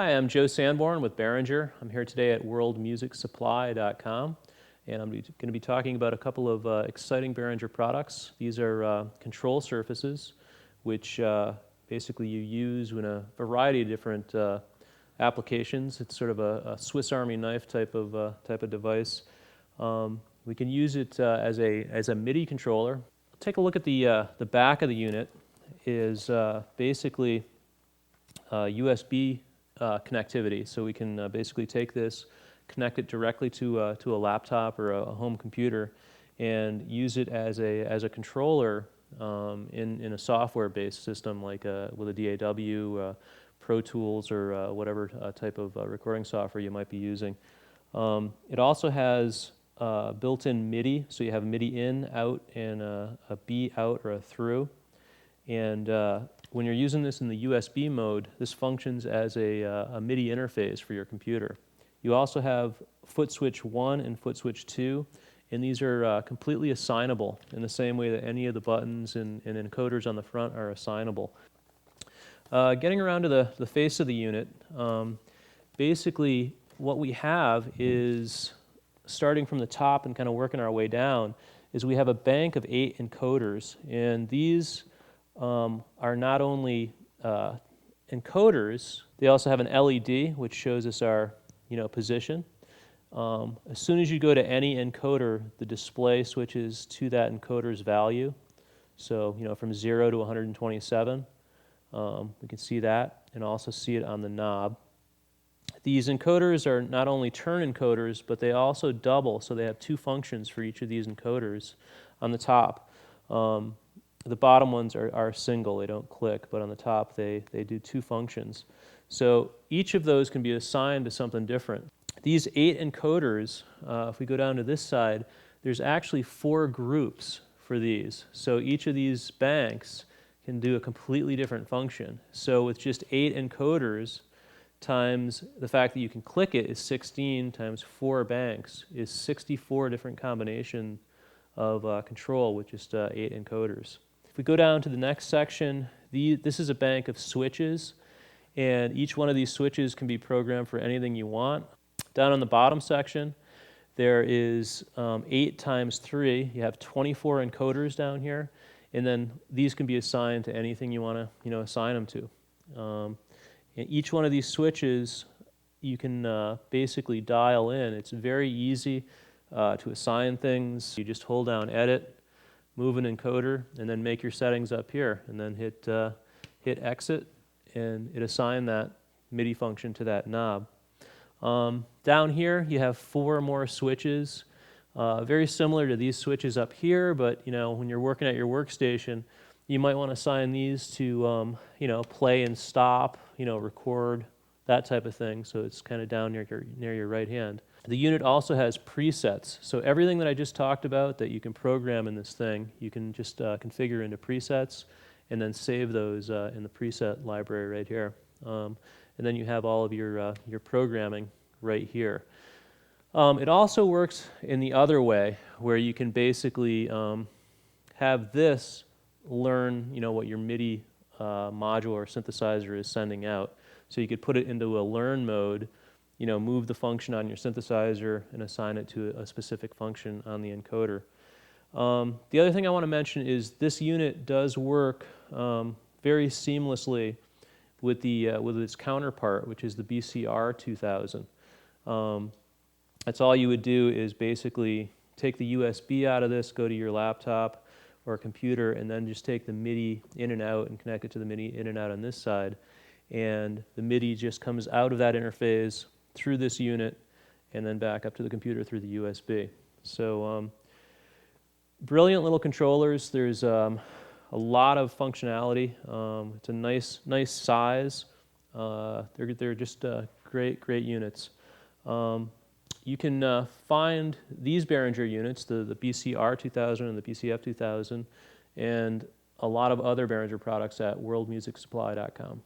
Hi, I'm Joe Sanborn with Behringer. I'm here today at worldmusicsupply.com, and I'm going to be talking about a couple of exciting Behringer products. These are control surfaces, which basically you use in a variety of different applications. It's sort of a Swiss Army knife type of device. We can use it as a MIDI controller. Take a look at the back of the unit. Is basically USB connectivity, so we can basically take this, connect it directly to a laptop or a home computer, and use it as a controller in a software-based system like with a DAW, Pro Tools, or whatever type of recording software you might be using. It also has built-in MIDI, so you have MIDI in, out, and a B out or a through. And when you're using this in the USB mode, this functions as a MIDI interface for your computer. You also have foot switch 1 and foot switch 2, and these are completely assignable in the same way that any of the buttons and encoders on the front are assignable. Getting around to the face of the unit, basically what we have is, starting from the top and kind of working our way down, is we have a bank of 8 encoders, and these are not only encoders, they also have an LED which shows us our position. As soon as you go to any encoder, the display switches to that encoder's value. So from 0 to 127, we can see that and also see it on the knob. These encoders are not only turn encoders, but they also double, so they have 2 functions for each of these encoders on the top. The bottom ones are single, they don't click, but on the top they do 2 functions. So each of those can be assigned to something different. These 8 encoders, if we go down to this side, there's actually 4 groups for these. So each of these banks can do a completely different function. So with just 8 encoders times the fact that you can click it is 16 times 4 banks is 64 different combinations of control with just 8 encoders. If we go down to the next section, this is a bank of switches, and each one of these switches can be programmed for anything you want. Down on the bottom section, there is 8 times 3. You have 24 encoders down here, and then these can be assigned to anything you want to assign them to. And each one of these switches you can basically dial in. It's very easy to assign things. You just hold down Edit, move an encoder, and then make your settings up here, and then hit Exit, and it assigned that MIDI function to that knob. Down here you have 4 more switches, very similar to these switches up here, but when you're working at your workstation, you might want to assign these to play and stop, record, that type of thing. So it's kind of down near your right hand. The unit also has presets. So everything that I just talked about that you can program in this thing, you can just configure into presets and then save those in the preset library right here. And then you have all of your programming right here. It also works in the other way, where you can basically have this learn what your MIDI module or synthesizer is sending out. So you could put it into a learn mode, move the function on your synthesizer and assign it to a specific function on the encoder. The other thing I want to mention is this unit does work very seamlessly with its counterpart, which is the BCR2000. That's all you would do is basically take the USB out of this, go to your laptop or computer, and then just take the MIDI in and out and connect it to the MIDI in and out on this side. And the MIDI just comes out of that interface through this unit and then back up to the computer through the USB. So brilliant little controllers. There's a lot of functionality. It's a nice size. They're just great units. You can find these Behringer units, the BCR2000 and the BCF2000, and a lot of other Behringer products at worldmusicsupply.com.